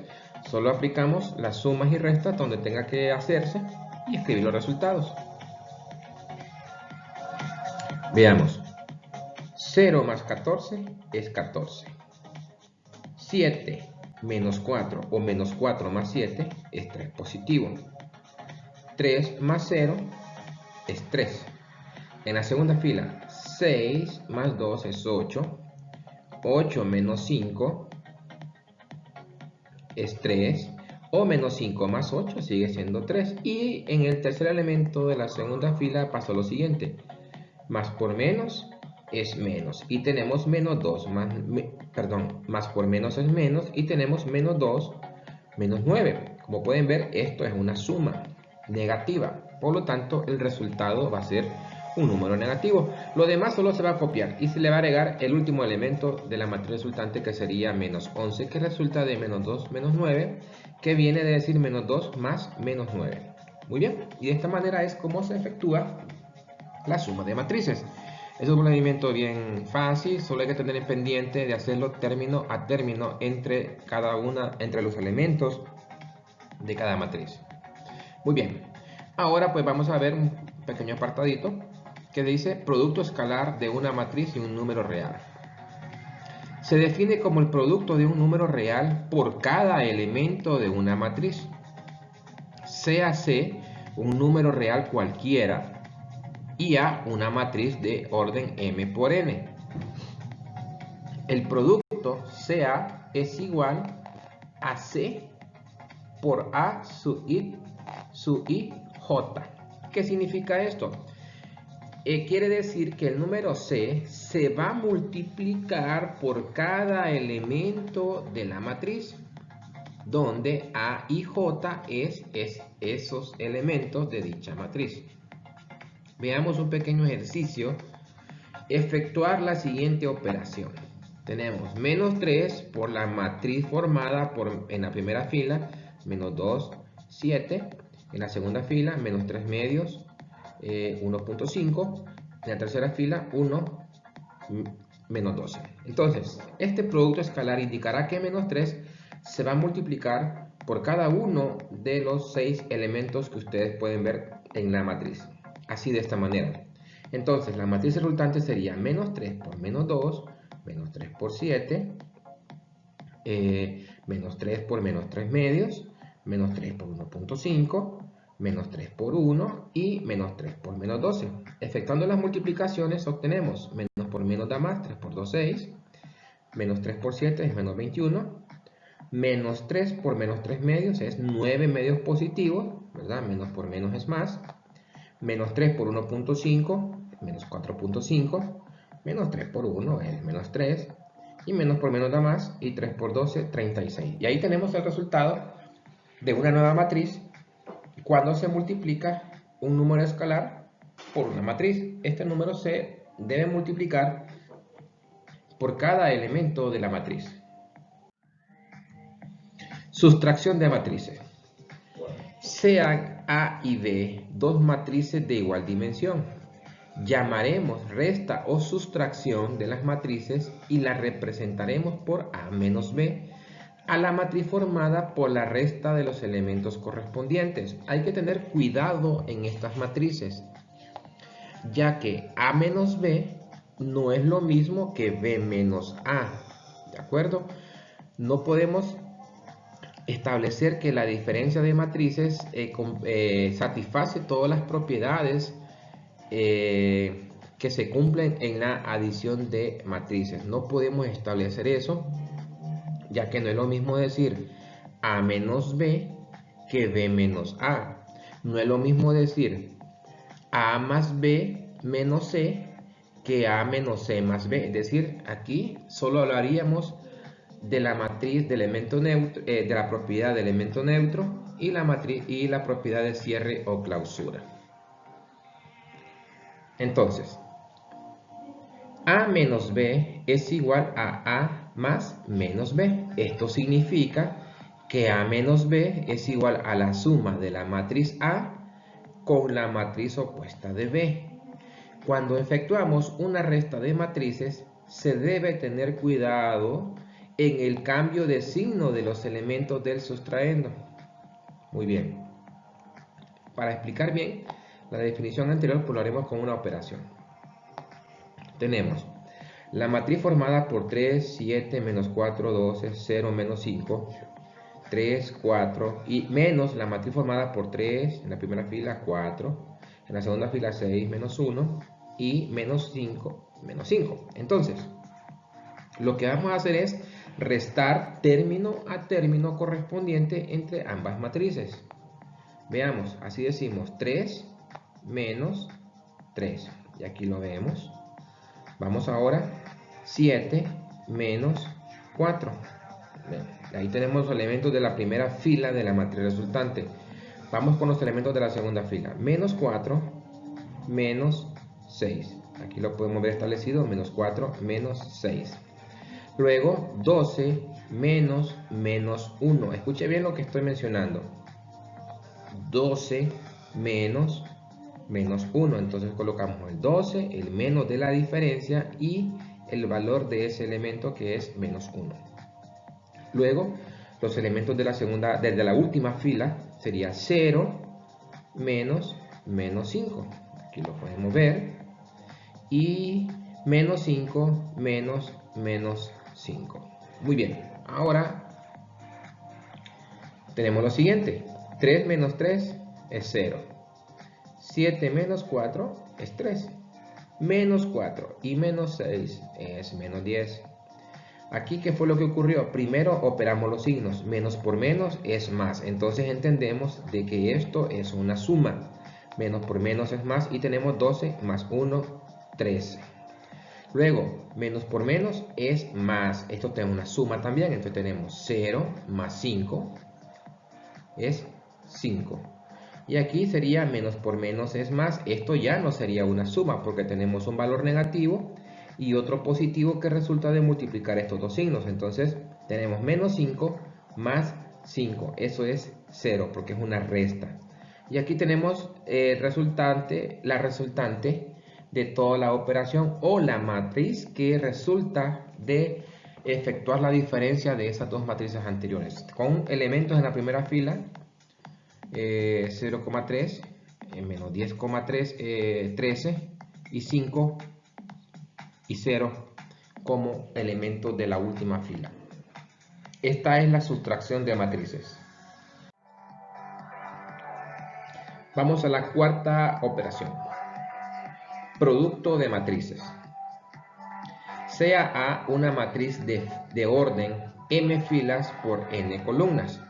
solo aplicamos las sumas y restas donde tenga que hacerse y escribir los resultados. Veamos. 0 más 14 es 14. 7 menos 4 o menos 4 más 7 es 3 positivo. 3 más 0 es 3. En la segunda fila, 6 más 2 es 8. 8 menos 5 es 3. O menos 5 más 8 sigue siendo 3. Y en el tercer elemento de la segunda fila pasó lo siguiente. Más por menos es menos. Y tenemos menos 2 más por menos es menos. Y tenemos menos 2 menos 9. Como pueden ver, esto es una suma negativa. Por lo tanto, el resultado va a ser un número negativo. Lo demás solo se va a copiar y se le va a agregar el último elemento de la matriz resultante, que sería menos 11, que resulta de menos 2 menos 9, que viene de decir menos 2 más menos 9. Muy bien, y de esta manera es como se efectúa la suma de matrices. Es un procedimiento bien fácil, solo hay que tener en pendiente de hacerlo término a término entre los elementos de cada matriz. Muy bien, ahora pues vamos a ver un pequeño apartadito que dice producto escalar de una matriz y un número real. Se define como el producto de un número real por cada elemento de una matriz. sea C un número real cualquiera y A una matriz de orden m por n. El producto CA es igual a C por A sub I J. ¿Qué significa esto? Quiere decir que el número C se va a multiplicar por cada elemento de la matriz, donde A y J es esos elementos de dicha matriz. Veamos un pequeño ejercicio. Efectuar la siguiente operación. Tenemos menos 3 por la matriz formada en la primera fila, menos 2, 7. En la segunda fila, menos 3 medios, 1.5. En la tercera fila, 1, menos 12. Entonces, este producto escalar indicará que menos 3 se va a multiplicar por cada uno de los 6 elementos que ustedes pueden ver en la matriz. Así, de esta manera. Entonces, la matriz resultante sería menos 3 por menos 2, menos 3 por 7, menos 3 por menos 3 medios, menos 3 por 1.5, menos 3 por 1 y menos 3 por menos 12. Efectuando las multiplicaciones obtenemos menos por menos da más, 3 por 2, 6, menos 3 por 7 es menos 21, menos 3 por menos 3 medios es 9 medios positivos, ¿verdad? Menos por menos es más, menos 3 por 1.5, menos 4.5, menos 3 por 1 es menos 3, y menos por menos da más, y 3 por 12, 36. Y ahí tenemos el resultado de una nueva matriz cuando se multiplica un número escalar por una matriz. Este número se debe multiplicar por cada elemento de la matriz. Sustracción de matrices. Sean A y B dos matrices de igual dimensión. Llamaremos resta o sustracción de las matrices y la representaremos por A menos B a la matriz formada por la resta de los elementos correspondientes. Hay que tener cuidado en estas matrices, ya que A menos B no es lo mismo que B menos A, ¿de acuerdo? No podemos establecer que la diferencia de matrices satisface todas las propiedades que se cumplen en la adición de matrices. No podemos establecer eso, ya que no es lo mismo decir A menos B que B menos A. No es lo mismo decir A más B menos C que A menos C más B. Es decir, aquí solo hablaríamos de la matriz de elemento neutro, de la propiedad de elemento neutro y la matriz y la propiedad de cierre o clausura. Entonces, A menos B es igual a A más menos B. Esto significa que A menos B es igual a la suma de la matriz A con la matriz opuesta de B. Cuando efectuamos una resta de matrices, se debe tener cuidado en el cambio de signo de los elementos del sustraendo. Muy bien. Para explicar bien la definición anterior, pues lo haremos con una operación. Tenemos la matriz formada por 3, 7, menos 4, 12, 0, menos 5, 3, 4 y menos la matriz formada por 3 en la primera fila, 4, en la segunda fila 6, menos 1 y menos 5, menos 5. Entonces, lo que vamos a hacer es restar término a término correspondiente entre ambas matrices. Veamos, así decimos 3 menos 3. Y aquí lo vemos. Vamos ahora 7 menos 4. Ahí tenemos los elementos de la primera fila de la matriz resultante. Vamos con los elementos de la segunda fila. Menos 4, menos 6. Aquí lo podemos ver establecido. Menos 4, menos 6. Luego 12 menos menos 1. Escuche bien lo que estoy mencionando. 12 menos menos 1. Entonces colocamos el 12, el menos de la diferencia y el valor de ese elemento que es menos 1. Luego los elementos de la segunda, desde la última fila sería 0 menos menos 5. Aquí lo podemos ver. Y menos 5 menos menos 5. Muy bien, ahora tenemos lo siguiente. 3 menos 3 es 0. 7 menos 4 es 3. Menos 4 y menos 6 es menos 10. Aquí, ¿qué fue lo que ocurrió? Primero operamos los signos. Menos por menos es más. Entonces entendemos de que esto es una suma. Menos por menos es más y tenemos 12 más 1, 13. Luego, menos por menos es más. Esto tiene una suma también. Entonces tenemos 0 más 5 es 5. Y aquí sería menos por menos es más. Esto ya no sería una suma porque tenemos un valor negativo y otro positivo que resulta de multiplicar estos dos signos. Entonces tenemos menos 5 más 5. Eso es 0 porque es una resta. Y aquí tenemos la resultante de toda la operación o la matriz que resulta de efectuar la diferencia de esas dos matrices anteriores. Con elementos en la primera fila, 0,3, menos 10,3, 13 y 5 y 0 como elementos de la última fila. Esta es la sustracción de matrices. Vamos a la cuarta operación. Producto de matrices. Sea A una matriz de orden m filas por n columnas.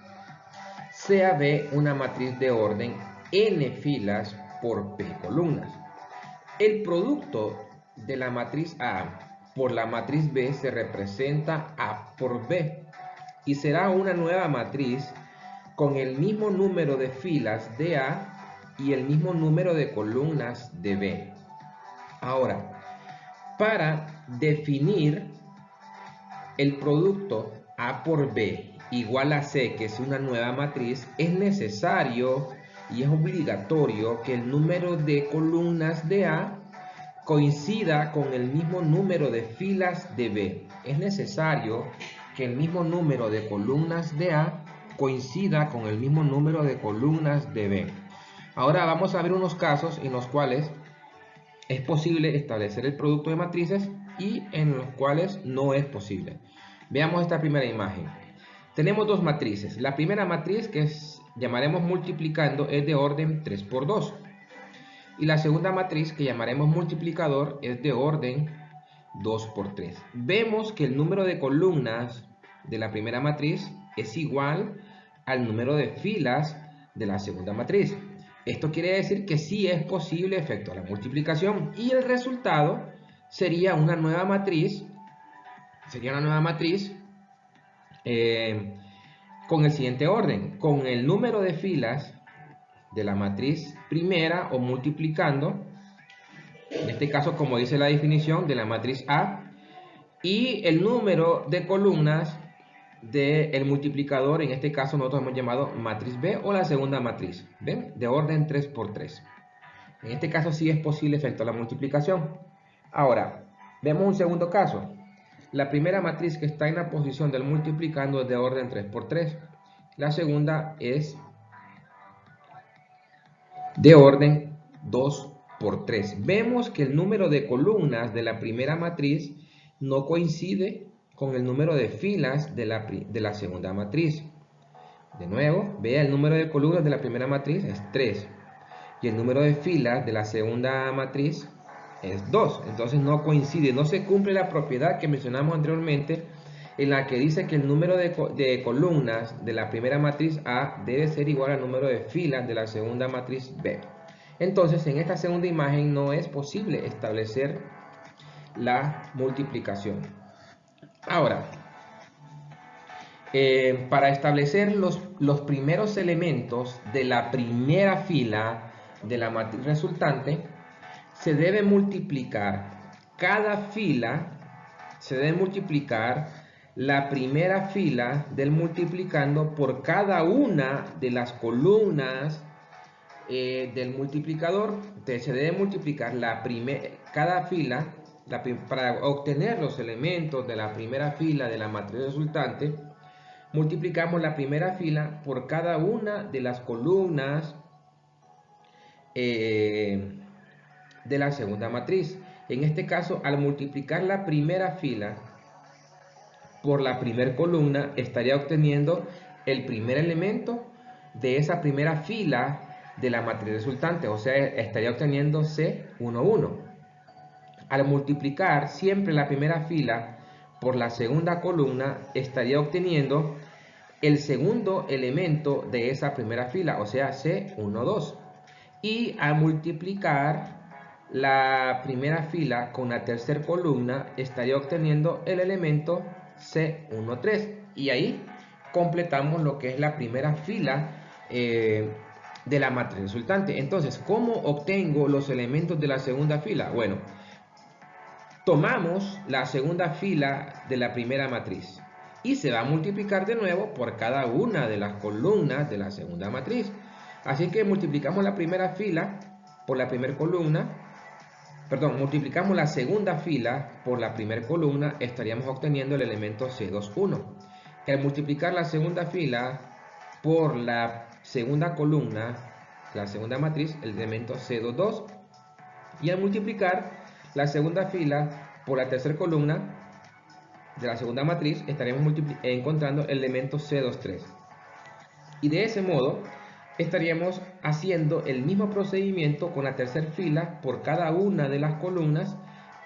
Sea B una matriz de orden n filas por p columnas. El producto de la matriz A por la matriz B se representa A por B y será una nueva matriz con el mismo número de filas de A y el mismo número de columnas de B. Ahora, para definir el producto A por B igual a C, que es una nueva matriz, es necesario y es obligatorio que el número de columnas de A coincida con el mismo número de filas de B. Es necesario que el mismo número de columnas de A coincida con el mismo número de columnas de B. Ahora vamos a ver unos casos en los cuales es posible establecer el producto de matrices y en los cuales no es posible. Veamos esta primera imagen. Tenemos dos matrices. La primera matriz, que llamaremos multiplicando, es de orden 3 por 2. Y la segunda matriz, que llamaremos multiplicador, es de orden 2 por 3. Vemos que el número de columnas de la primera matriz es igual al número de filas de la segunda matriz. Esto quiere decir que sí es posible efectuar la multiplicación y el resultado sería una nueva matriz. Con el siguiente orden, con el número de filas de la matriz primera o multiplicando, en este caso como dice la definición de la matriz A, y el número de columnas del multiplicador, en este caso nosotros hemos llamado matriz B o la segunda matriz, ¿ven? De orden 3 por 3. En este caso sí es posible efectuar la multiplicación. Ahora, vemos un segundo caso. La primera matriz que está en la posición del multiplicando es de orden 3 por 3. La segunda es de orden 2 por 3. Vemos que el número de columnas de la primera matriz no coincide con el número de filas de la segunda matriz. De nuevo, vea, el número de columnas de la primera matriz es 3 y el número de filas de la segunda matriz es 2. Entonces no coincide, no se cumple la propiedad que mencionamos anteriormente, en la que dice que el número de columnas de la primera matriz A debe ser igual al número de filas de la segunda matriz B. Entonces, en esta segunda imagen no es posible establecer la multiplicación. Ahora, para establecer los primeros elementos de la primera fila de la matriz resultante, se debe multiplicar cada fila, se debe multiplicar la primera fila del multiplicando por cada una de las columnas del multiplicador. Entonces se debe multiplicar cada fila para obtener los elementos de la primera fila de la matriz resultante. Multiplicamos la primera fila por cada una de las columnas de la segunda matriz. En este caso, al multiplicar la primera fila por la primera columna, estaría obteniendo el primer elemento de esa primera fila de la matriz resultante, o sea, estaría obteniendo C11. Al multiplicar siempre la primera fila por la segunda columna, estaría obteniendo el segundo elemento de esa primera fila, o sea, C12. Y al multiplicar la primera fila con la tercera columna, estaría obteniendo el elemento C13. Y ahí completamos lo que es la primera fila de la matriz resultante. Entonces, ¿cómo obtengo los elementos de la segunda fila? Bueno, tomamos la segunda fila de la primera matriz y se va a multiplicar de nuevo por cada una de las columnas de la segunda matriz. Así que multiplicamos la primera fila por la primera columna, perdón, multiplicamos la segunda fila por la primera columna, estaríamos obteniendo el elemento C21. Al multiplicar la segunda fila por la segunda columna, la segunda matriz, el elemento C22. Y al multiplicar la segunda fila por la tercera columna de la segunda matriz, estaremos encontrando el elemento C23. Y de ese modo estaríamos haciendo el mismo procedimiento con la tercera fila por cada una de las columnas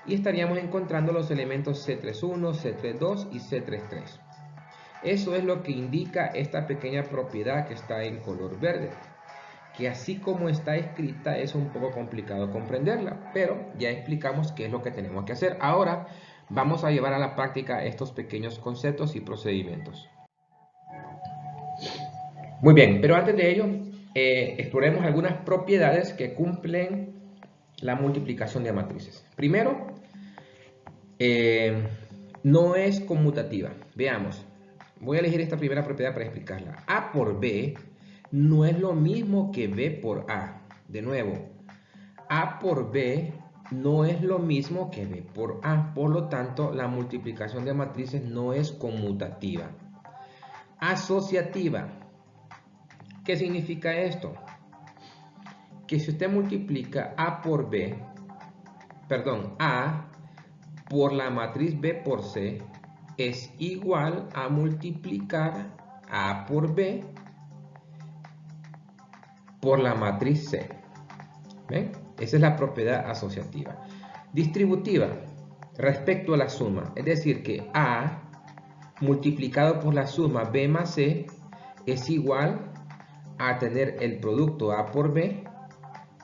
y estaríamos encontrando los elementos C31, C32 y C33. Eso es lo que indica esta pequeña propiedad que está en color verde, que así como está escrita es un poco complicado comprenderla, pero ya explicamos qué es lo que tenemos que hacer. Ahora vamos a llevar a la práctica estos pequeños conceptos y procedimientos. Muy bien, pero antes de ello, exploremos algunas propiedades que cumplen la multiplicación de matrices. Primero, no es conmutativa. Veamos, voy a elegir esta primera propiedad para explicarla. A por B no es lo mismo que B por A. De nuevo, A por B no es lo mismo que B por A. Por lo tanto, la multiplicación de matrices no es conmutativa. Asociativa. ¿Qué significa esto? Que si usted multiplica A por B, perdón, A por la matriz B por C, es igual a multiplicar A por B por la matriz C. ¿Ven? Esa es la propiedad asociativa. Distributiva, respecto a la suma, es decir que A multiplicado por la suma B más C es igual a tener el producto A por B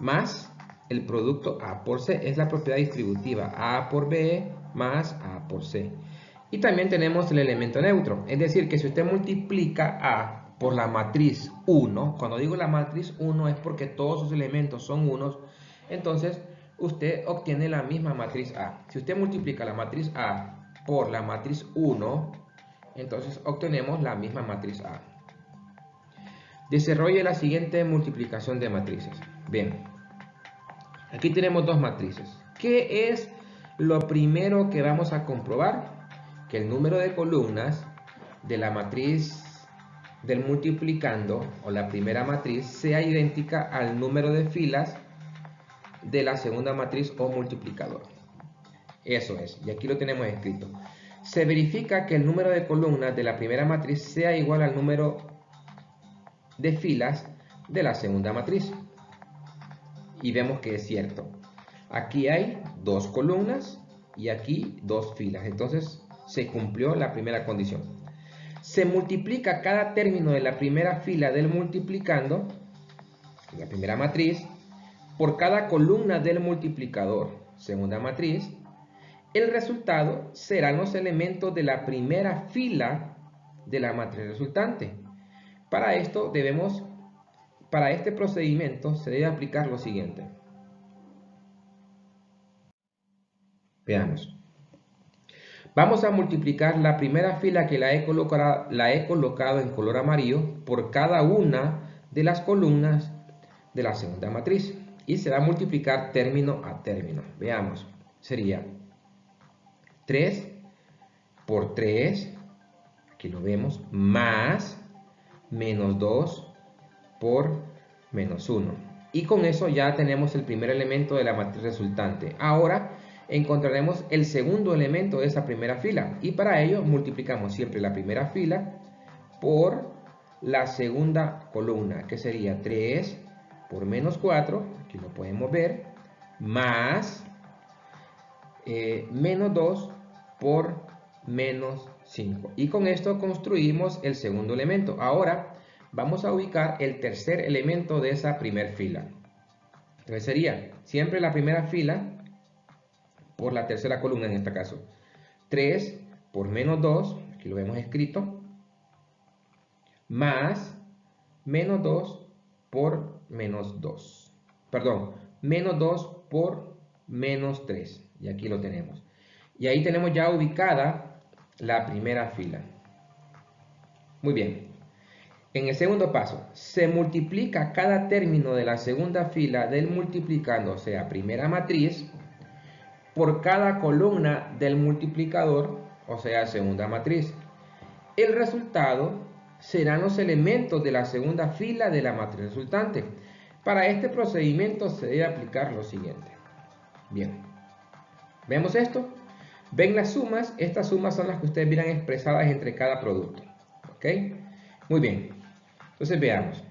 más el producto A por C. Es la propiedad distributiva, A por B más A por C. Y también tenemos el elemento neutro, es decir que si usted multiplica A por la matriz 1, cuando digo la matriz 1 es porque todos sus elementos son unos, entonces usted obtiene la misma matriz A. Si usted multiplica la matriz A por la matriz 1, entonces obtenemos la misma matriz A. Desarrolle la siguiente multiplicación de matrices. Bien, aquí tenemos dos matrices. ¿Qué es lo primero que vamos a comprobar? Que el número de columnas de la matriz del multiplicando o la primera matriz sea idéntica al número de filas de la segunda matriz o multiplicador. Eso es, y aquí lo tenemos escrito. Se verifica que el número de columnas de la primera matriz sea igual al número de filas de la segunda matriz. Y vemos que es cierto. Aquí hay dos columnas y aquí dos filas. Entonces se cumplió la primera condición. Se multiplica cada término de la primera fila del multiplicando, la primera matriz, por cada columna del multiplicador, segunda matriz. El resultado serán los elementos de la primera fila de la matriz resultante. Para este procedimiento se debe aplicar lo siguiente. Veamos. Vamos a multiplicar la primera fila que la he colocado en color amarillo por cada una de las columnas de la segunda matriz. Y se va a multiplicar término a término. Veamos. Sería 3 por 3, aquí lo vemos, más menos 2 por menos 1. Y con eso ya tenemos el primer elemento de la matriz resultante. Ahora encontraremos el segundo elemento de esa primera fila. Y para ello multiplicamos siempre la primera fila por la segunda columna, que sería 3 por menos 4, aquí lo podemos ver, más menos 2 por menos 5. Y con esto construimos el segundo elemento. Ahora vamos a ubicar el tercer elemento de esa primera fila. Entonces sería siempre la primera fila por la tercera columna en este caso. 3 por menos 2, aquí lo vemos escrito, más menos 2 por menos 2. Perdón, menos 2 por menos 3. Y aquí lo tenemos. Y ahí tenemos ya ubicada la primera fila. Muy bien. En el segundo paso, se multiplica cada término de la segunda fila del multiplicando, o sea, primera matriz, por cada columna del multiplicador, o sea, segunda matriz. El resultado serán los elementos de la segunda fila de la matriz resultante. Para este procedimiento se debe aplicar lo siguiente. Bien, ¿vemos esto? ¿Ven las sumas? Estas sumas son las que ustedes verán expresadas entre cada producto. ¿Ok? Muy bien. Entonces veamos.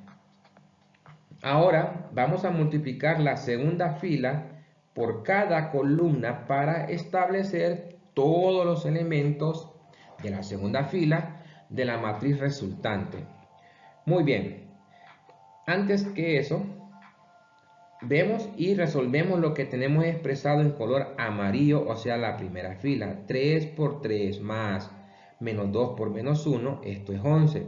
Ahora vamos a multiplicar la segunda fila por cada columna para establecer todos los elementos de la segunda fila de la matriz resultante. Muy bien. Antes que eso, vemos y resolvemos lo que tenemos expresado en color amarillo, o sea, la primera fila. 3 por 3 más menos 2 por menos 1, esto es 11.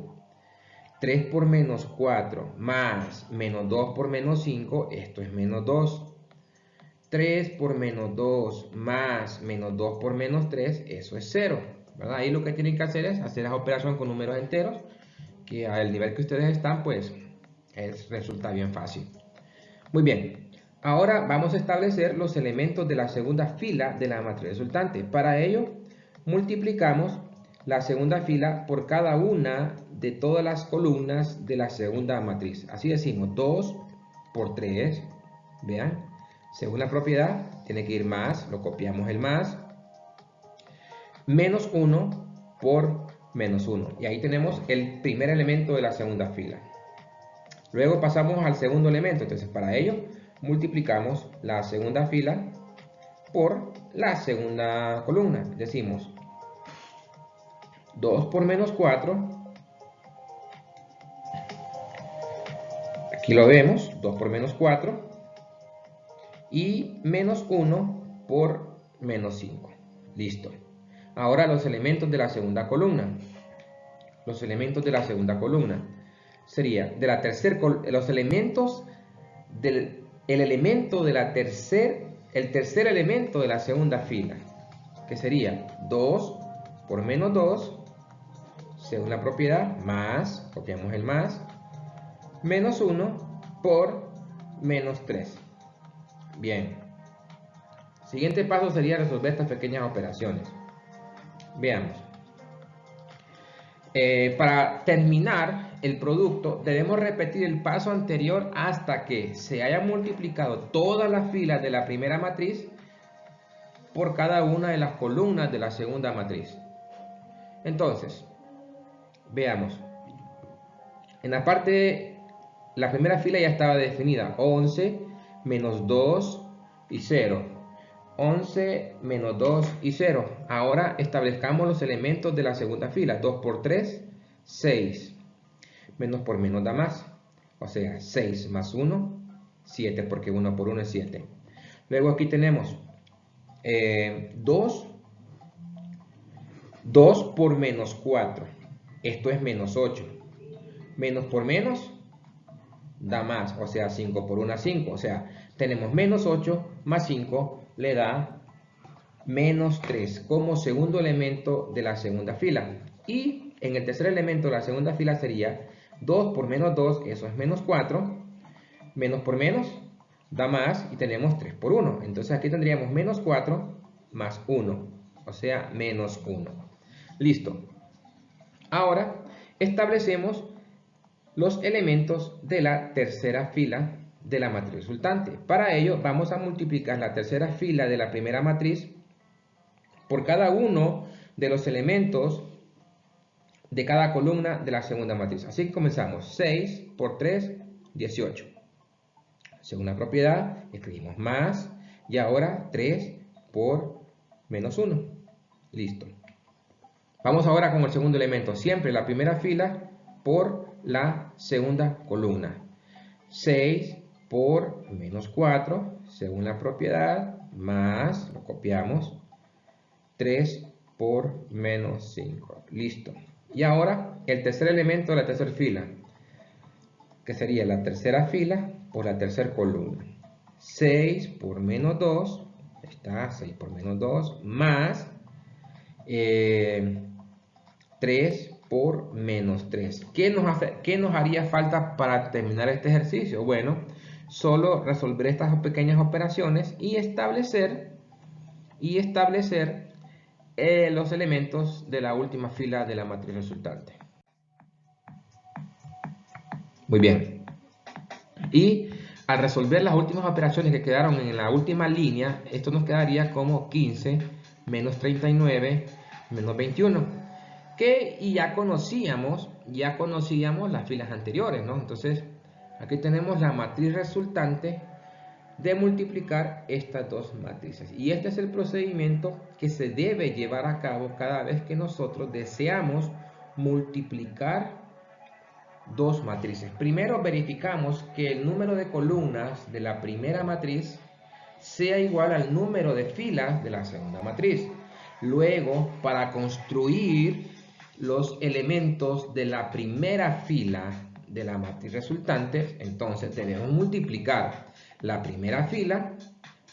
3 por menos 4 más menos 2 por menos 5, esto es menos 2. 3 por menos 2 más menos 2 por menos 3, eso es 0. ¿Verdad? Ahí lo que tienen que hacer es hacer las operaciones con números enteros, que al nivel que ustedes están, pues resulta bien fácil. Muy bien, ahora vamos a establecer los elementos de la segunda fila de la matriz resultante. Para ello, multiplicamos la segunda fila por cada una de todas las columnas de la segunda matriz. Así decimos 2 por 3, vean, según la propiedad tiene que ir más, lo copiamos el más, menos 1 por menos 1. Y ahí tenemos el primer elemento de la segunda fila. Luego pasamos al segundo elemento, entonces para ello multiplicamos la segunda fila por la segunda columna. Decimos 2 por menos 4, aquí lo vemos, 2 por menos 4, y menos 1 por menos 5. Listo. Ahora los elementos de la segunda columna. Los elementos de la segunda columna sería de la tercera, los elementos del elemento de la el tercer elemento de la segunda fila, que sería 2 por menos 2, según la propiedad, más, copiamos el más, menos 1 por menos 3. Bien. Siguiente paso sería resolver estas pequeñas operaciones. Veamos. Para terminar el producto debemos repetir el paso anterior hasta que se haya multiplicado todas las filas de la primera matriz por cada una de las columnas de la segunda matriz. Entonces, veamos. En la parte, la primera fila ya estaba definida, 11 menos 2 y 0. 11 menos 2 y 0. Ahora establezcamos los elementos de la segunda fila. 2 por 3, 6. Menos por menos da más. O sea, 6 más 1, 7, porque 1 por 1 es 7. Luego aquí tenemos 2 por menos 4. Esto es menos 8. Menos por menos da más. O sea, 5 por 1, 5. O sea, tenemos menos 8 más 5 le da menos 3 como segundo elemento de la segunda fila. Y en el tercer elemento de la segunda fila sería 2 por menos 2, eso es menos 4. Menos por menos da más y tenemos 3 por 1. Entonces aquí tendríamos menos 4 más 1, o sea, menos 1. Listo. Ahora establecemos los elementos de la tercera fila de la matriz resultante. Para ello vamos a multiplicar la tercera fila de la primera matriz por cada uno de los elementos de cada columna de la segunda matriz. Así que comenzamos. 6 por 3, 18. Segunda propiedad, escribimos más. Y ahora 3 por menos 1. Listo. Vamos ahora con el segundo elemento. Siempre la primera fila por la segunda columna. 6 por menos 4, según la propiedad, más, lo copiamos, 3 por menos 5. Listo. Y ahora el tercer elemento de la tercera fila, que sería la tercera fila por la tercera columna. 6 por menos 2, está 6 por menos 2, más 3 por menos 3. ¿Qué nos haría falta para terminar este ejercicio? Bueno, solo resolver estas pequeñas operaciones y establecer los elementos de la última fila de la matriz resultante. Muy bien. Y al resolver las últimas operaciones que quedaron en la última línea, esto nos quedaría como 15 menos 39 menos 21. Y ya conocíamos las filas anteriores, ¿no? Entonces, aquí tenemos la matriz resultante de multiplicar estas dos matrices. Y este es el procedimiento que se debe llevar a cabo cada vez que nosotros deseamos multiplicar dos matrices. Primero verificamos que el número de columnas de la primera matriz sea igual al número de filas de la segunda matriz. Luego, para construir los elementos de la primera fila de la matriz resultante, entonces debemos multiplicar la primera fila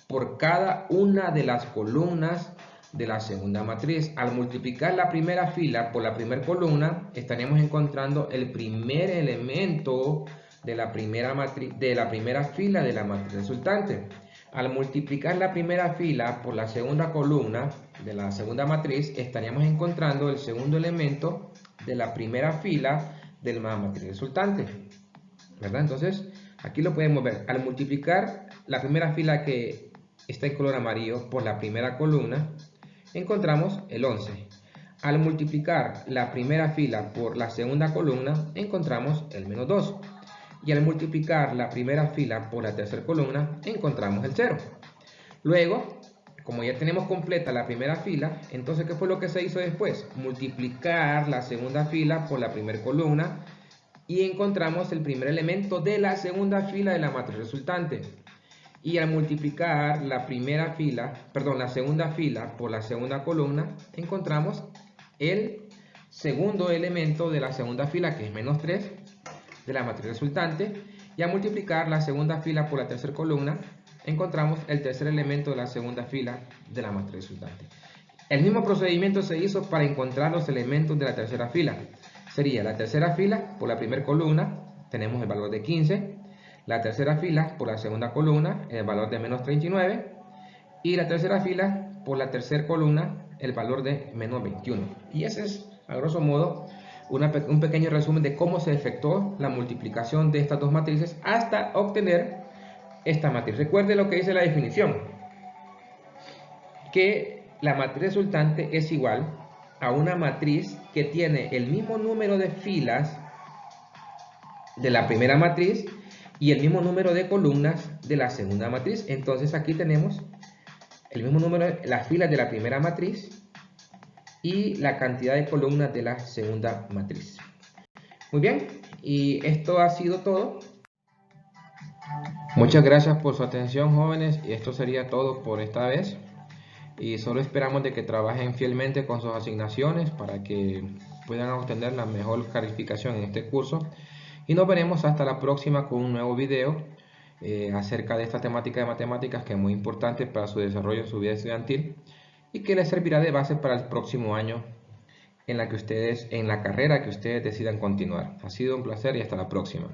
por cada una de las columnas de la segunda matriz. Al multiplicar la primera fila por la primera columna, estaremos encontrando el primer elemento de la primera fila de la matriz resultante. Al multiplicar la primera fila por la segunda columna de la segunda matriz, estaríamos encontrando el segundo elemento de la primera fila de la matriz resultante, ¿verdad? Entonces, aquí lo podemos ver. Al multiplicar la primera fila que está en color amarillo por la primera columna, encontramos el 11. Al multiplicar la primera fila por la segunda columna, encontramos el menos 2. Y al multiplicar la primera fila por la tercera columna, encontramos el 0. Luego, como ya tenemos completa la primera fila, entonces, ¿qué fue lo que se hizo después? Multiplicar la segunda fila por la primera columna y encontramos el primer elemento de la segunda fila de la matriz resultante. Y al multiplicar la segunda fila por la segunda columna, encontramos el segundo elemento de la segunda fila, que es menos 3, de la matriz resultante. Y al multiplicar la segunda fila por la tercera columna, encontramos el tercer elemento de la segunda fila de la matriz resultante. El mismo procedimiento se hizo para encontrar los elementos de la tercera fila. Sería la tercera fila por la primera columna, tenemos el valor de 15. La tercera fila por la segunda columna, el valor de menos 39. Y la tercera fila por la tercera columna, el valor de menos 21. Y ese es, a grosso modo, un pequeño resumen de cómo se efectuó la multiplicación de estas dos matrices hasta obtener esta matriz. Recuerde lo que dice la definición, que la matriz resultante es igual a una matriz que tiene el mismo número de filas de la primera matriz y el mismo número de columnas de la segunda matriz. Entonces aquí tenemos el mismo número de las filas de la primera matriz y la cantidad de columnas de la segunda matriz. Muy bien, y esto ha sido todo. Muchas gracias por su atención, jóvenes, y esto sería todo por esta vez. Y solo esperamos de que trabajen fielmente con sus asignaciones para que puedan obtener la mejor calificación en este curso. Y nos veremos hasta la próxima con un nuevo video acerca de esta temática de matemáticas que es muy importante para su desarrollo en su vida estudiantil y que les servirá de base para el próximo año en la carrera que ustedes decidan continuar. Ha sido un placer y hasta la próxima.